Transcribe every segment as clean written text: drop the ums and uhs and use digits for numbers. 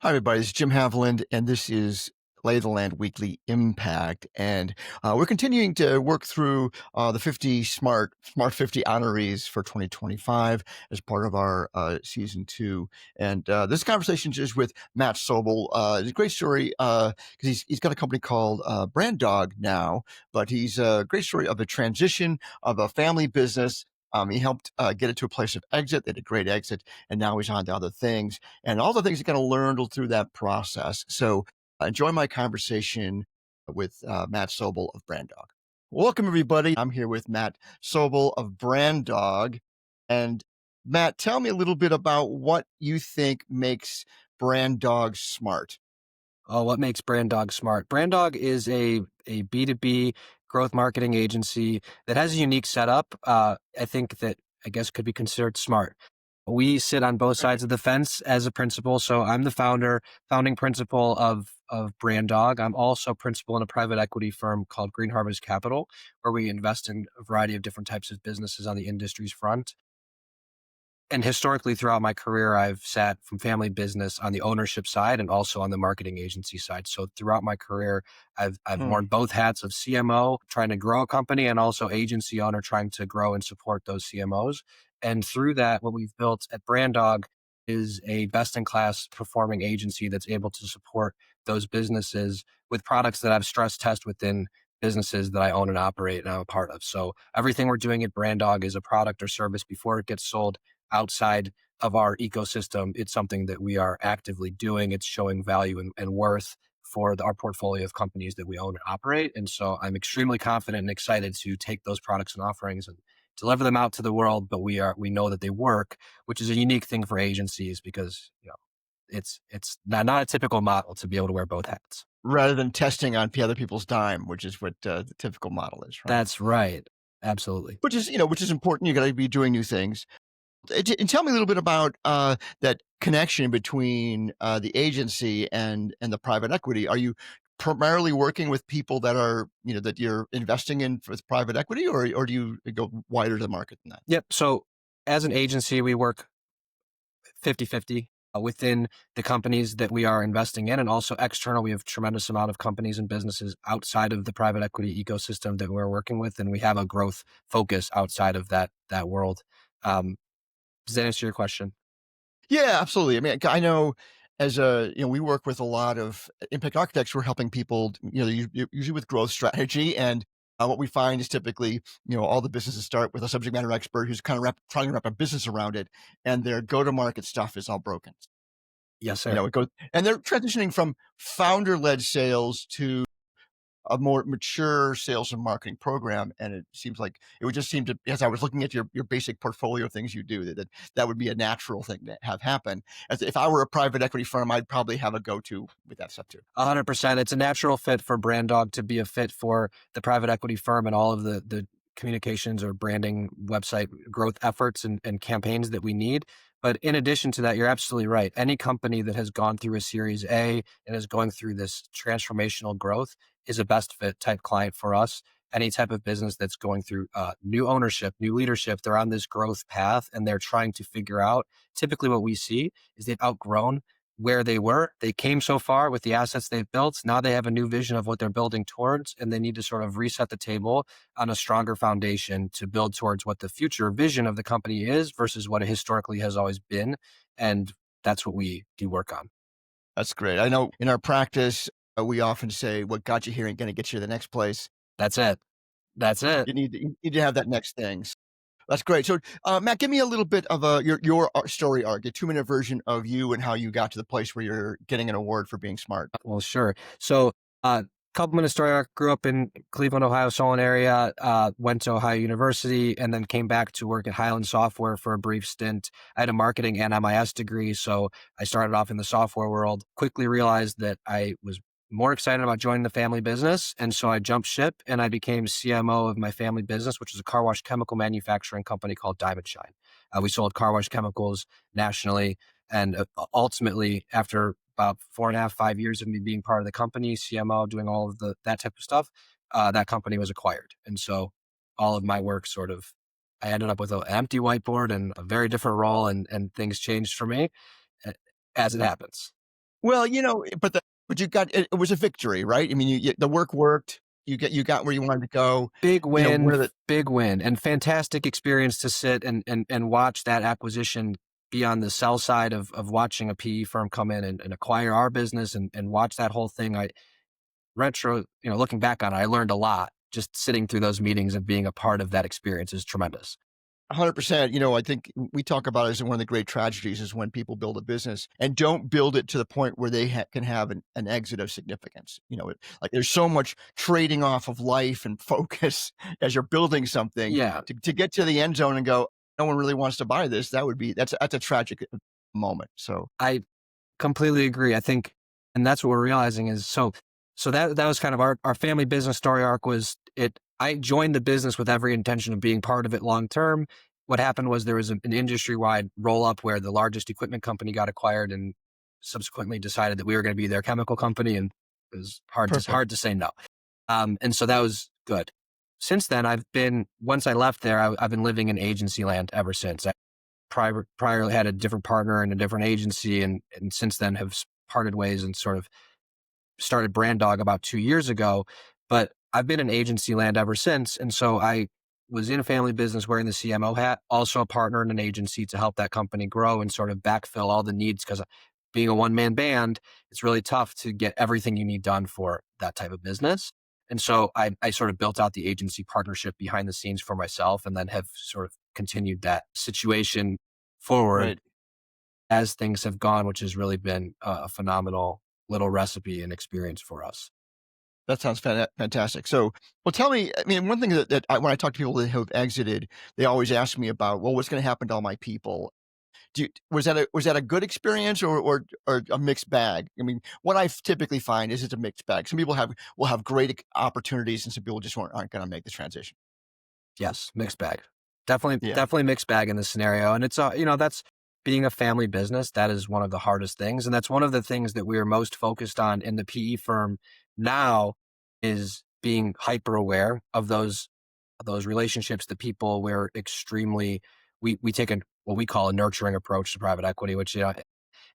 Hi, everybody. This is Jim Haviland, and this is Lay the Land Weekly Impact. And we're continuing to work through the 50 Smart 50 honorees for 2025 as part of our season 2. And this conversation is with Matt Sobel. It's a great story because he's got a company called BrandDog now, but he's a great story of a transition of a family business. He helped get it to a place of exit. They did a great exit, and now he's on to other things and all the things you kind of learned through that process. So enjoy my conversation with Matt Sobel of BrandDog. Welcome, everybody. I'm here with Matt Sobel of BrandDog. And Matt, tell me a little bit about what you think makes BrandDog smart. Oh, what makes BrandDog smart? BrandDog is a B2B growth marketing agency that has a unique setup. I think that I guess could be considered smart. We sit on both sides of the fence as a principal. So I'm the founding principal of BrandDog. I'm also principal in a private equity firm called Green Harvest Capital, where we invest in a variety of different types of businesses on the industry's front. And historically, throughout my career, I've sat from family business on the ownership side and also on the marketing agency side. So throughout my career, I've Hmm. worn both hats of CMO, trying to grow a company, and also agency owner, trying to grow and support those CMOs. And through that, what we've built at BrandDog is a best-in-class performing agency that's able to support those businesses with products that I've stress test within businesses that I own and operate and I'm a part of. So everything we're doing at BrandDog is a product or service before it gets sold outside of our ecosystem. It's something that we are actively doing. It's showing value and worth for our portfolio of companies that we own and operate. And so I'm extremely confident and excited to take those products and offerings and deliver them out to the world. But we know that they work, which is a unique thing for agencies because it's not a typical model to be able to wear both hats. Rather than testing on other people's dime, which is what the typical model is, right? That's right. Absolutely. Which is important. You got to be doing new things. And tell me a little bit about that connection between the agency and the private equity. Are you primarily working with people that are that you're investing in with private equity, or do you go wider to the market than that? Yep. So as an agency, we work 50-50 within the companies that we are investing in, and also external. We have a tremendous amount of companies and businesses outside of the private equity ecosystem that we're working with, and we have a growth focus outside of that world. Um, does that answer your question? Yeah, absolutely. I mean, I know as we work with a lot of impact architects. We're helping people, usually with growth strategy. And what we find is typically, all the businesses start with a subject matter expert who's kind of trying to wrap a business around it. And their go-to-market stuff is all broken. Yes, sir. It goes, and they're transitioning from founder-led sales to a more mature sales and marketing program. And it seems like it would just seem to, as I was looking at your basic portfolio of things you do, that would be a natural thing to have happen. As if I were a private equity firm, I'd probably have a go-to with that stuff too. 100%. It's a natural fit for BrandDog to be a fit for the private equity firm and all of the communications or branding website growth efforts and campaigns that we need. But in addition to that, you're absolutely right. Any company that has gone through a Series A and is going through this transformational growth is a best fit type client for us. Any type of business that's going through new ownership, new leadership, they're on this growth path and they're trying to figure out. Typically, what we see is they've outgrown where they were. They came so far with the assets they've built. Now they have a new vision of what they're building towards, and they need to sort of reset the table on a stronger foundation to build towards what the future vision of the company is versus what it historically has always been. And that's what we do work on. That's great. I know in our practice, we often say, what got you here ain't going to get you to the next place. That's it. That's it. You need to have that next thing. That's great. So, Matt, give me a little bit of your story arc, a 2-minute version of you and how you got to the place where you're getting an award for being smart. Well, sure. So, couple minute story arc, grew up in Cleveland, Ohio, Solon area, went to Ohio University, and then came back to work at Haviland Software for a brief stint. I had a marketing and MIS degree, so I started off in the software world, quickly realized that I was more excited about joining the family business. And so I jumped ship and I became CMO of my family business, which is a car wash chemical manufacturing company called Diamond Shine. We sold car wash chemicals nationally. And ultimately, after about 4.5, 5 years of me being part of the company, CMO, doing all of that type of stuff, that company was acquired. And so all of my work I ended up with an empty whiteboard and a very different role, and things changed for me, uh, as it happens. Well, but you got it was a victory, right? I mean, the work worked. You got where you wanted to go. Big One win, of the big win, and fantastic experience to sit and watch that acquisition be on the sell side of watching a PE firm come in and acquire our business and watch that whole thing. I retro, looking back on it, I learned a lot. Just sitting through those meetings and being a part of that experience is tremendous. 100%. I think we talk about it as one of the great tragedies is when people build a business and don't build it to the point where they can have an exit of significance. Like there's so much trading off of life and focus as you're building something Yeah, to get to the end zone and go, no one really wants to buy this. That's a tragic moment. So I completely agree. I think, and that's what we're realizing is so that was kind of our family business story arc was it. I joined the business with every intention of being part of it long term. What happened was there was an industry wide roll up where the largest equipment company got acquired and subsequently decided that we were going to be their chemical company, and it was perfect. hard to say no. And so that was good. Since then, once I left there, I've been living in agency land ever since. Prior had a different partner and a different agency, and since then have parted ways and sort of started BrandDog about 2 years ago. But I've been in agency land ever since, and so I was in a family business wearing the CMO hat, also a partner in an agency to help that company grow and sort of backfill all the needs because being a one man band, it's really tough to get everything you need done for that type of business. And so I sort of built out the agency partnership behind the scenes for myself and then have sort of continued that situation forward Right. as things have gone, which has really been a phenomenal little recipe and experience for us. That sounds fantastic. So, well, tell me, I mean, one thing when I talk to people that have exited, they always ask me about, well, what's going to happen to all my people? Was that a good experience or a mixed bag? I mean, what I typically find is it's a mixed bag. Some people will have great opportunities, and some people just aren't going to make the transition. Yes, mixed bag. Definitely, Yeah, definitely mixed bag in this scenario. And that's being a family business. That is one of the hardest things. And that's one of the things that we are most focused on in the PE firm now is being hyper aware of those relationships, the people we take what we call a nurturing approach to private equity, which,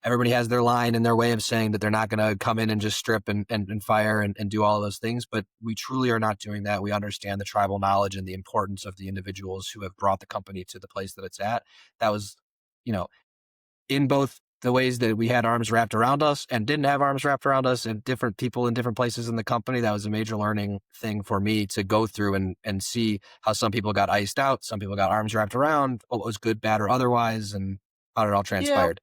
everybody has their line and their way of saying that they're not going to come in and just strip and fire and do all of those things. But we truly are not doing that. We understand the tribal knowledge and the importance of the individuals who have brought the company to the place that it's at. That was, you know, in both the ways that we had arms wrapped around us and didn't have arms wrapped around us and different people in different places in the company. That was a major learning thing for me to go through and see how some people got iced out, some people got arms wrapped around, what was good, bad, or otherwise, and how it all yeah, transpired.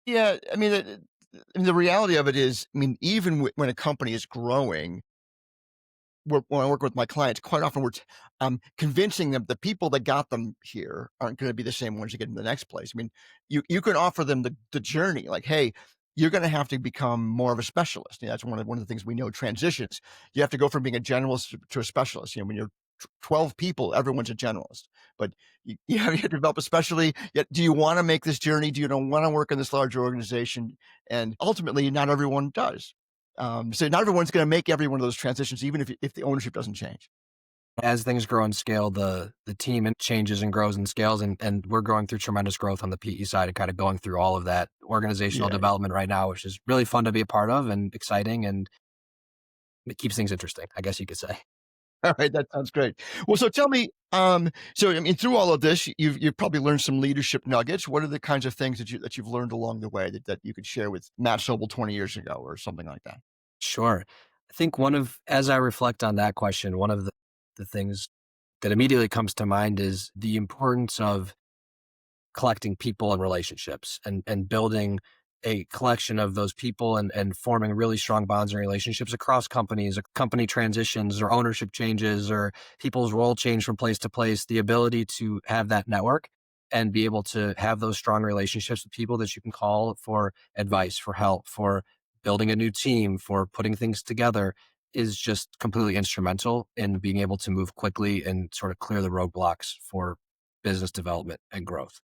yeah. I mean, the reality of it is, I mean, even when a company is growing, when I work with my clients, quite often convincing them the people that got them here aren't going to be the same ones you get in the next place. I mean, you can offer them the journey, like, hey, you're going to have to become more of a specialist. That's one of the things we know. Transitions. You have to go from being a generalist to a specialist. When you're 12 people, everyone's a generalist, but you have to develop a specialty. Yet, do you want to make this journey? Do you don't want to work in this larger organization? And ultimately, not everyone does. So not everyone's going to make every one of those transitions, even if the ownership doesn't change. As things grow and scale, the team changes and grows and scales, and we're going through tremendous growth on the PE side and kind of going through all of that organizational Yeah. development right now, which is really fun to be a part of and exciting, and it keeps things interesting, I guess you could say. All right. That sounds great. Well, so tell me, so I mean, through all of this, you've probably learned some leadership nuggets. What are the kinds of things that you've learned along the way that you could share with Matt Sobel 20 years ago or something like that? Sure. I think as I reflect on that question, one of the things that immediately comes to mind is the importance of collecting people and relationships and building a collection of those people and forming really strong bonds and relationships across companies, or company transitions or ownership changes or people's role change from place to place, the ability to have that network and be able to have those strong relationships with people that you can call for advice, for help, for building a new team, for putting things together is just completely instrumental in being able to move quickly and sort of clear the roadblocks for business development and growth.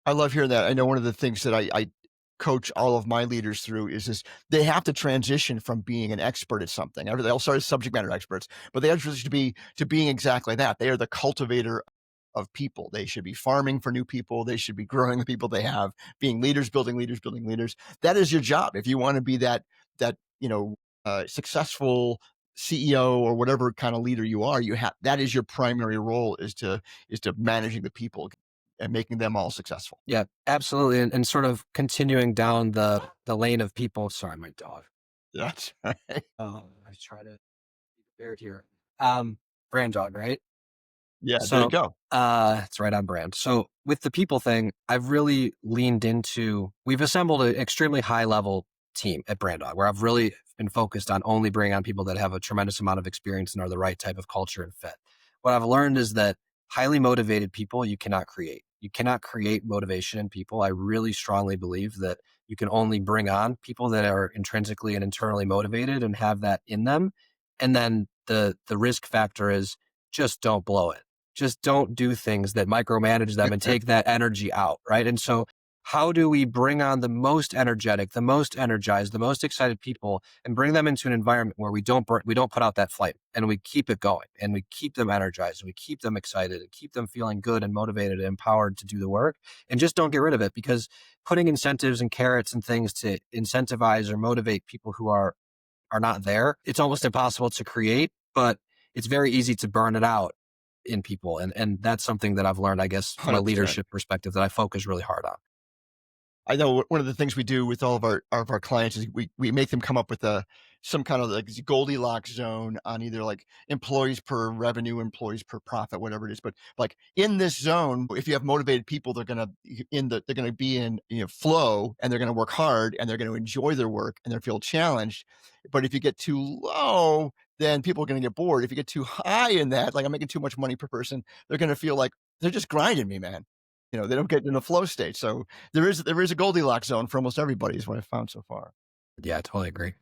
I love hearing that. I know one of the things that I coach all of my leaders through is this: they have to transition from being an expert at something. They all start as subject matter experts, but they have to transition to being exactly that. They are the cultivator of people. They should be farming for new people. They should be growing the people they have, being leaders, building leaders, building leaders. That is your job. If you want to be that successful CEO or whatever kind of leader you are, you have that is your primary role is to managing the people and making them all successful. Yeah, absolutely. And sort of continuing down the lane of people. Sorry, my dog. That's right. I try to be prepared here. Um, BrandDog, right? Yeah, there you So, go. it's right on brand. So with the people thing, I've really leaned into, we've assembled an extremely high level team at BrandDog where I've really been focused on only bringing on people that have a tremendous amount of experience and are the right type of culture and fit. What I've learned is that highly motivated people you cannot create. You cannot create motivation in people. I really strongly believe that you can only bring on people that are intrinsically and internally motivated and have that in them. And then the risk factor is just don't blow it, just don't do things that micromanage them and take that energy out. Right. And so, how do we bring on the most energetic, the most energized, the most excited people and bring them into an environment where we don't put out that flame and we keep it going and we keep them energized and we keep them excited and keep them feeling good and motivated and empowered to do the work and just don't get rid of it, because putting incentives and carrots and things to incentivize or motivate people who are not there, it's almost impossible to create, but it's very easy to burn it out in people. And that's something that I've learned, I guess, from a 100%. leadership perspective that I focus really hard on. I know one of the things we do with all of our clients is we make them come up with some kind of like Goldilocks zone on either like employees per revenue, employees per profit, whatever it is. But like in this zone, if you have motivated people, they're gonna be in flow, and they're gonna work hard, and they're gonna enjoy their work, and they feel challenged. But if you get too low, then people are gonna get bored. If you get too high in that, like I'm making too much money per person, they're gonna feel like they're just grinding me, man. They don't get in a flow state. So there is a Goldilocks zone for almost everybody is what I've found so far. Yeah, I totally agree.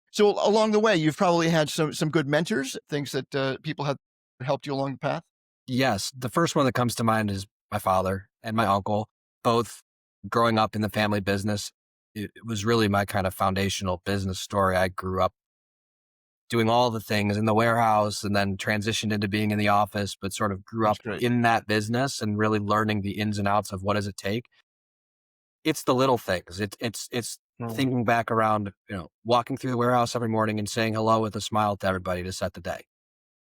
So along the way, you've probably had some good mentors, things that people have helped you along the path. Yes. The first one that comes to mind is my father and my uncle, both growing up in the family business. It was really my kind of foundational business story. I grew up doing all the things in the warehouse and then transitioned into being in the office, but sort of grew That's up great. in that business and really learning the ins and outs of what does it take. It's the little things. It's Mm. thinking back around, walking through the warehouse every morning and saying hello with a smile to everybody to set the day.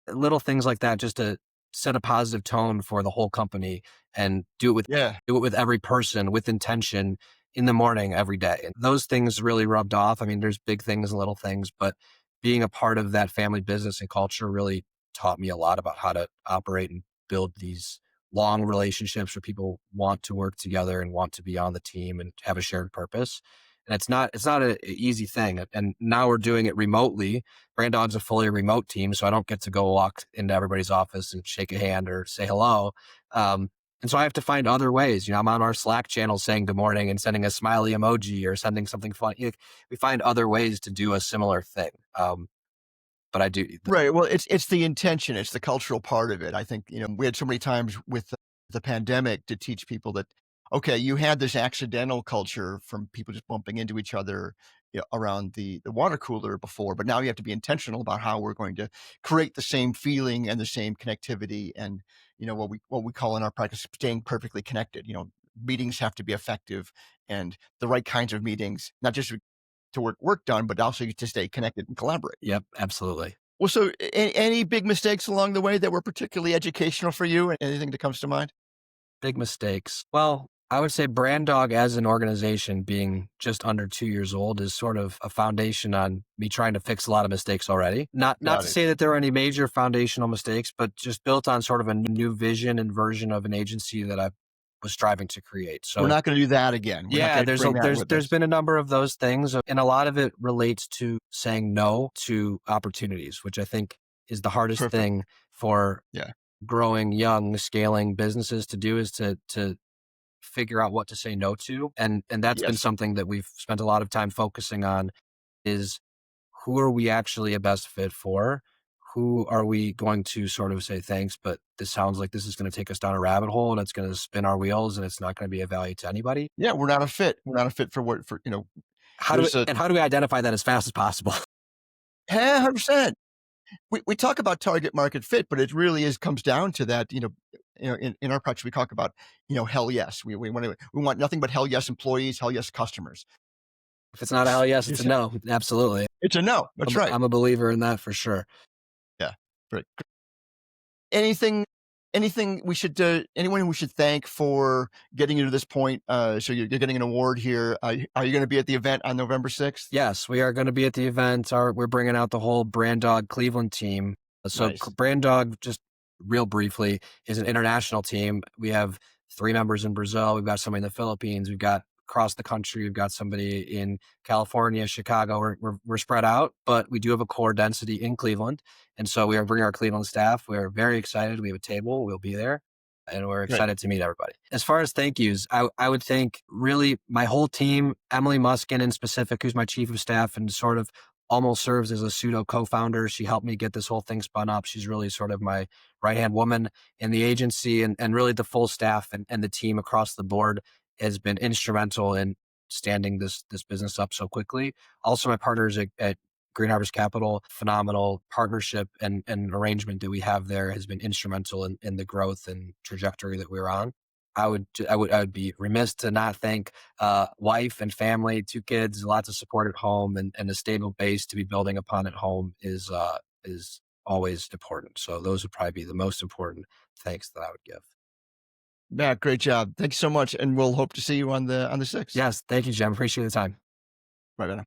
Little things like that just to set a positive tone for the whole company and Yeah. do it with every person with intention in the morning every day. And those things really rubbed off. I mean, there's big things and little things, but being a part of that family business and culture really taught me a lot about how to operate and build these long relationships where people want to work together and want to be on the team and have a shared purpose. And it's not an easy thing. And now we're doing it remotely. BrandDog's a fully remote team, so I don't get to go walk into everybody's office and shake a hand or say hello. And so I have to find other ways. I'm on our Slack channel saying good morning and sending a smiley emoji or sending something funny. We find other ways to do a similar thing. But I do. Right. Well, it's the intention, it's the cultural part of it. I think, we had so many times with the pandemic to teach people that, okay, you had this accidental culture from people just bumping into each other around the water cooler before, but now you have to be intentional about how we're going to create the same feeling and the same connectivity and, what we call in our practice staying perfectly connected. Meetings have to be effective and the right kinds of meetings, not just to work done, but also to stay connected and collaborate. Yep, absolutely. Well, so any big mistakes along the way that were particularly educational for you? Anything that comes to mind? Big mistakes. Well, I would say BrandDog as an organization being just under 2 years old is sort of a foundation on me trying to fix a lot of mistakes already. Not Got to it. say that there are any major foundational mistakes, but just built on sort of a new vision and version of an agency that I was striving to create. We're So not gonna do that again. We're not yeah, gonna bring that with there's us. been a number of those things, and a lot of it relates to saying no to opportunities, which I think is the hardest Perfect. thing for Yeah. growing young scaling businesses to do, is to figure out what to say no to. And that's been Yes. something that we've spent a lot of time focusing on, is who are we actually a best fit for? Who are we going to sort of say thanks, but this sounds like this is going to take us down a rabbit hole and it's going to spin our wheels and it's not going to be of value to anybody. Yeah, we're not a fit. We're not a fit for there's a How do we identify that as fast as possible? yeah, 100%. We talk about target market fit, but it really comes down to that, in our practice, we talk about, hell yes. We want nothing but hell yes employees, hell yes customers. If it's not a hell yes, it's a It's, no. Absolutely. it's a no. That's right. I'm a believer in that for sure. Yeah. Right. Anything anything we should anyone we should thank for getting you to this point? So you're getting an award here. Are you going to be at the event on November 6th? Yes, we are going to be at the event. We're bringing out the whole BrandDog Cleveland team. So Nice. BrandDog, just real briefly, is an international team. We have 3 members in Brazil. We've got somebody in the Philippines. We've got across the country. We've got somebody in California, Chicago. We're spread out, but we do have a core density in Cleveland. And so we are bringing our Cleveland staff. We are very excited. We have a table. We'll be there. And we're Great. excited to meet everybody. As far as thank yous, I would thank really my whole team, Emily Muskin in specific, who's my chief of staff and sort of almost serves as a pseudo co-founder. She helped me get this whole thing spun up. She's really sort of my right-hand woman in the agency, and really the full staff and the team across the board has been instrumental in standing this business up so quickly. Also, my partners at Green Harvest Capital, phenomenal partnership and arrangement that we have there has been instrumental in the growth and trajectory that we're on. I would be remiss to not thank wife and family, 2 kids, lots of support at home, and a stable base to be building upon at home is always important. So those would probably be the most important thanks that I would give. Yeah, great job. Thank you so much, and we'll hope to see you on the 6th. Yes, thank you, Jim. Appreciate the time. Right on.